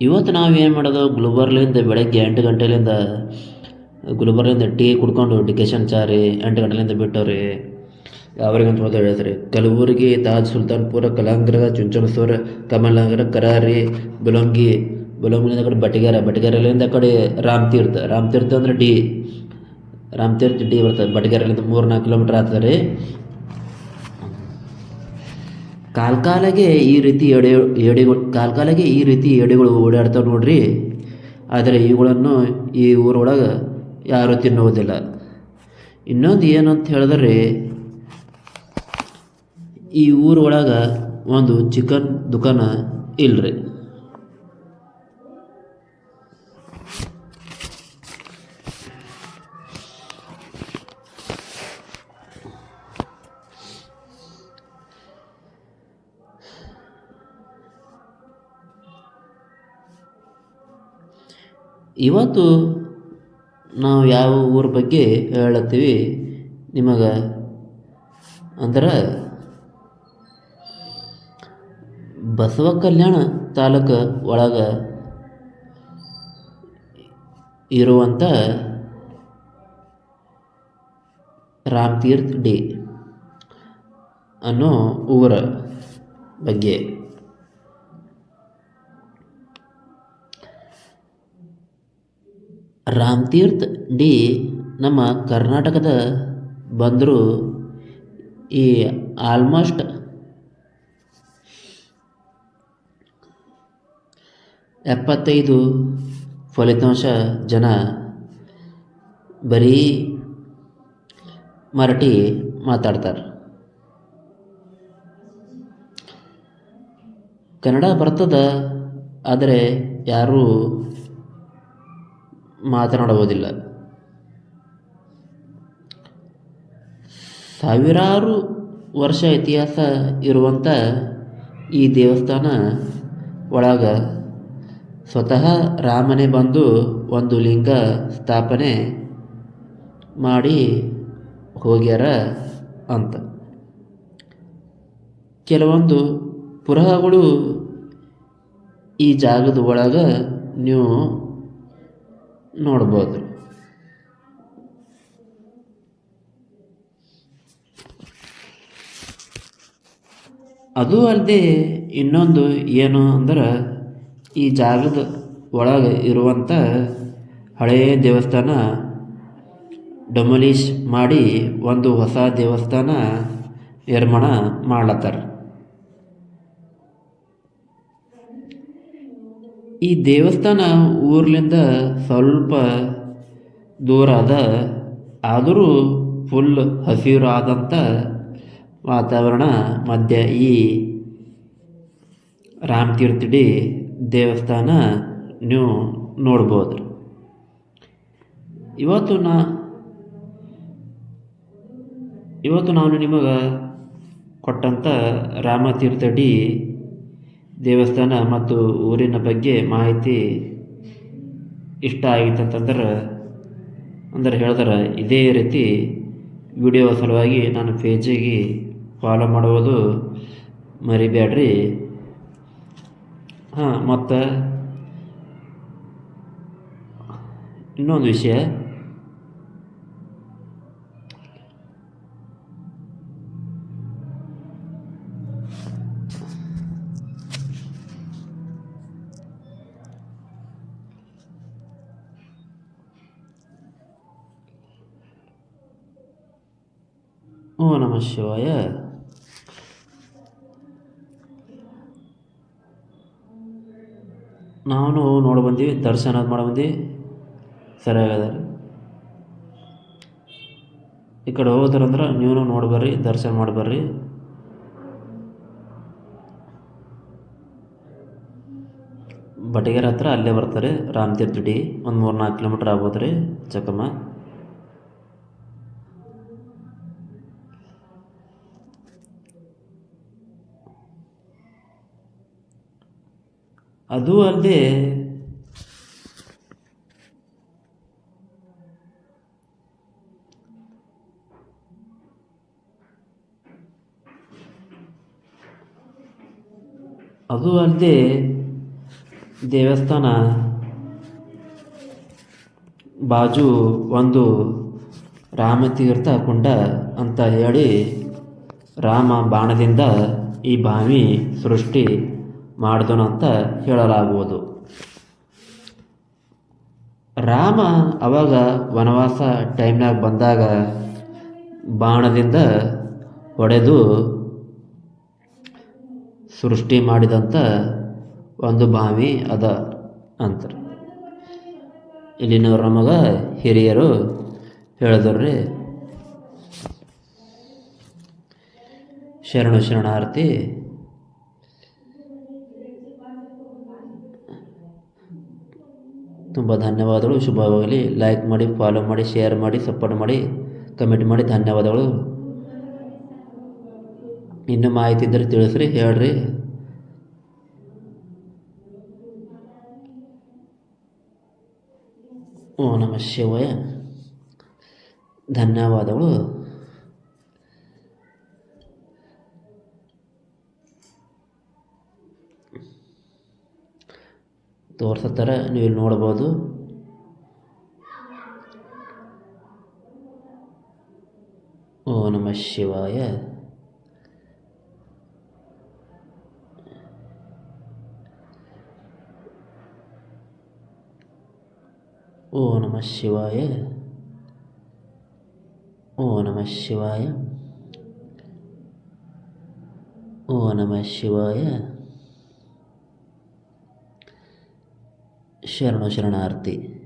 ಇವತ್ತು ನಾವು ಏನು ಮಾಡೋದು ಗುಲ್ಬರ್ಲಿಂದ ಬೆಳಗ್ಗೆ 8 ಗಂಟೆಲಿಂದ ಗುಲ್ಬರ್ಲಿಂದ ಟೀ ಕುಡ್ಕೊಂಡು ಡಿಕೇಶನ್ ಚಾರಿ 8 ಗಂಟೆಲಿಂದ ಬಿಟ್ಟವ್ರಿ. ಅವ್ರಿಗಂತ ಹೋದ ಹೇಳಿದ್ರಿ ಕಲಬುರಗಿ ತಾಜ್ ಸುಲ್ತಾನ್ಪುರ ಕಲಾಂಗ್ರ ಚುಂಚನಸೂರ ಕಮಲನಗರ ಕರಾರಿ ಬುಲಂಗಿ ಬುಲಂಗಿಲಿಂದ ಕಡೆ ಬಟಗೆರೆಲಿಂದ ಕಡೆ ರಾಮತೀರ್ಥ ಅಂದ್ರೆ ರಾಮತೀರ್ಥ ಡಿ ಬರ್ತದೆ. ಬಟಗೆರೆಲಿಂದ 3-4 ಕಿಲೋಮೀಟ್ರ್ ಆಗ್ತದೆ ರೀ. ಕಾಲ್ಕಾಲಾಗೆ ಈ ರೀತಿ ಎಡೆಗಳು ಓಡಾಡ್ತಾವೆ ನೋಡ್ರಿ. ಆದರೆ ಇವುಗಳನ್ನು ಈ ಊರೊಳಗೆ ಯಾರೂ ತಿನ್ನುವುದಿಲ್ಲ. ಇನ್ನೊಂದು ಏನಂತ ಹೇಳಿದ್ರೆ ಈ ಊರೊಳಗೆ ಒಂದು ಚಿಕನ್ ದುಕಾನ ಇಲ್ರಿ. ಇವತ್ತು ನಾವು ಯಾವ ಊರ ಬಗ್ಗೆ ಹೇಳತ್ತೀವಿ ನಿಮಗೆ ಅಂದ್ರೆ ಬಸವ ಕಲ್ಯಾಣ ತಾಲೂಕು ಒಳಗೆ ಇರುವಂಥ ರಾಮತೀರ್ಥ ಡಿ ಅನ್ನೋ ಊರ ಬಗ್ಗೆ. ರಾಮತೀರ್ಥ ಡಿ ನಮ್ಮ ಕರ್ನಾಟಕದ ಬಂದರೂ ಈ ಆಲ್ಮೋಸ್ಟ್ 75 ಫಲಿತಾಂಶ ಜನ ಬರೀ ಮರಾಠಿ ಮಾತಾಡ್ತಾರೆ. ಕನ್ನಡ ಬರ್ತದ, ಆದರೆ ಯಾರೂ ಮಾತನಾಡುವುದಿಲ್ಲ. ಸಾವಿರಾರು ವರ್ಷ ಇತಿಹಾಸ ಇರುವಂಥ ಈ ದೇವಸ್ಥಾನ ಒಳಗೆ ಸ್ವತಃ ರಾಮನೇ ಬಂದು ಒಂದು ಲಿಂಗ ಸ್ಥಾಪನೆ ಮಾಡಿ ಹೋಗ್ಯಾರ ಅಂತ ಕೆಲವೊಂದು ಪುರಾಣಗಳು ಈ ಜಾಗದ ಒಳಗೆ ನೀವು ನೋಡ್ಬೋದು. ಅದು ಅಲ್ಲದೆ ಇನ್ನೊಂದು ಏನು ಅಂದ್ರೆ ಈ ಜಾಗದ ಒಳಗೆ ಇರುವಂಥ ಹಳೆಯ ದೇವಸ್ಥಾನ ಡೆಮೊಲಿಷ್ ಮಾಡಿ ಒಂದು ಹೊಸ ದೇವಸ್ಥಾನ ನಿರ್ಮಾಣ ಮಾಡ್ಲತ್ತಾರ. ಈ ದೇವಸ್ಥಾನ ಊರ್ಲಿಂದ ಸ್ವಲ್ಪ ದೂರ ಅದ, ಆದರೂ ಫುಲ್ ಹಸಿರು ಆದಂಥ ವಾತಾವರಣ ಮಧ್ಯ ಈ ರಾಮತೀರ್ಥ ಡಿ ದೇವಸ್ಥಾನ ನೀವು ನೋಡ್ಬೋದು. ಇವತ್ತು ನಾನು ನಿಮಗೆ ಕೊಟ್ಟಂಥ ರಾಮತೀರ್ಥ ಡಿ ದೇವಸ್ಥಾನ ಮತ್ತು ಊರಿನ ಬಗ್ಗೆ ಮಾಹಿತಿ ಇಷ್ಟ ಆಗಿತ್ತು ಅಂತಂದ್ರೆ ಹೇಳಿದ್ರೆ ಇದೇ ರೀತಿ ವಿಡಿಯೋ ಸಲುವಾಗಿ ನಾನು ಪೇಜಿಗೆ ಫಾಲೋ ಮಾಡುವುದು ಮರಿಬೇಡ್ರಿ. ಮತ್ತು ಇನ್ನೊಂದು ವಿಷಯ, ಓಂ ನಮಃ ಶಿವಾಯ. ನಾವು ನೋಡಿ ಬಂದೀವಿ, ದರ್ಶನ ಮಾಡಿ ಬಂದೀವಿ, ಸರಿಯಾಗದ. ಈ ಕಡೆ ಹೋದ್ರಂದ್ರೆ ನೀವು ನೋಡಿ ಬರ್ರಿ, ದರ್ಶನ ಮಾಡಿ ಬರ್ರಿ. ಬಟಗೆರೆ ಹತ್ರ ಅಲ್ಲೇ ಬರ್ತಾರೆ ರಾಮತೀರ್ಥ ಡಿ, ಒಂದು 3-4 ಕಿಲೋಮೀಟ್ರ್ ಆಗ್ಬೋದು ರೀ ಚಕಮ್ಮ. ಅದು ಅಲ್ಲದೆ ದೇವಸ್ಥಾನ ಬಾಜು ಒಂದು ರಾಮತೀರ್ಥ ಕುಂಡ ಅಂತ ಹೇಳಿ ರಾಮ ಬಾಣದಿಂದ ಈ ಬಾವಿ ಸೃಷ್ಟಿ ಮಾಡಿದನು ಅಂತ ಹೇಳಲಾಗುವುದು. ರಾಮ ಅವಾಗ ವನವಾಸ ಟೈಮ್ನಾಗ ಬಂದಾಗ ಬಾಣದಿಂದ ಹೊಡೆದು ಸೃಷ್ಟಿ ಮಾಡಿದಂಥ ಒಂದು ಬಾವಿ ಅದ ಅಂತಾರೆ. ಇಲ್ಲಿನವ್ರು ನಮಗೆ ಹಿರಿಯರು ಹೇಳಿದ್ರಿ. ಶರಣು ಶರಣಾರ್ಥಿ. ತುಂಬ ಧನ್ಯವಾದಗಳು. ಶುಭವಾಗಲಿ. ಲೈಕ್ ಮಾಡಿ, ಫಾಲೋ ಮಾಡಿ, ಶೇರ್ ಮಾಡಿ, ಸಪೋರ್ಟ್ ಮಾಡಿ, ಕಮೆಂಟ್ ಮಾಡಿ. ಧನ್ಯವಾದಗಳು. ಇನ್ನೂ ಮಾಹಿತಿ ಇದ್ದರೆ ತಿಳಿಸ್ರಿ, ಹೇಳ್ರಿ. ಓಂ ನಮಃ ಶಿವಾಯ. ಧನ್ಯವಾದಗಳು. ತೋರ್ಸತ್ತಾರೆ, ನೀವು ಇಲ್ಲಿ ನೋಡ್ಬೋದು. ಓಂ ನಮಃ ಶಿವಾಯ. ಓಂ ನಮಃ ಶಿವಾಯ. ಓಂ ನಮಃ ಶಿವಾಯ. ಓಂ ನಮಃ ಶಿವಾಯ. ಶರಣು ಶರಣಾರ್ಥಿ.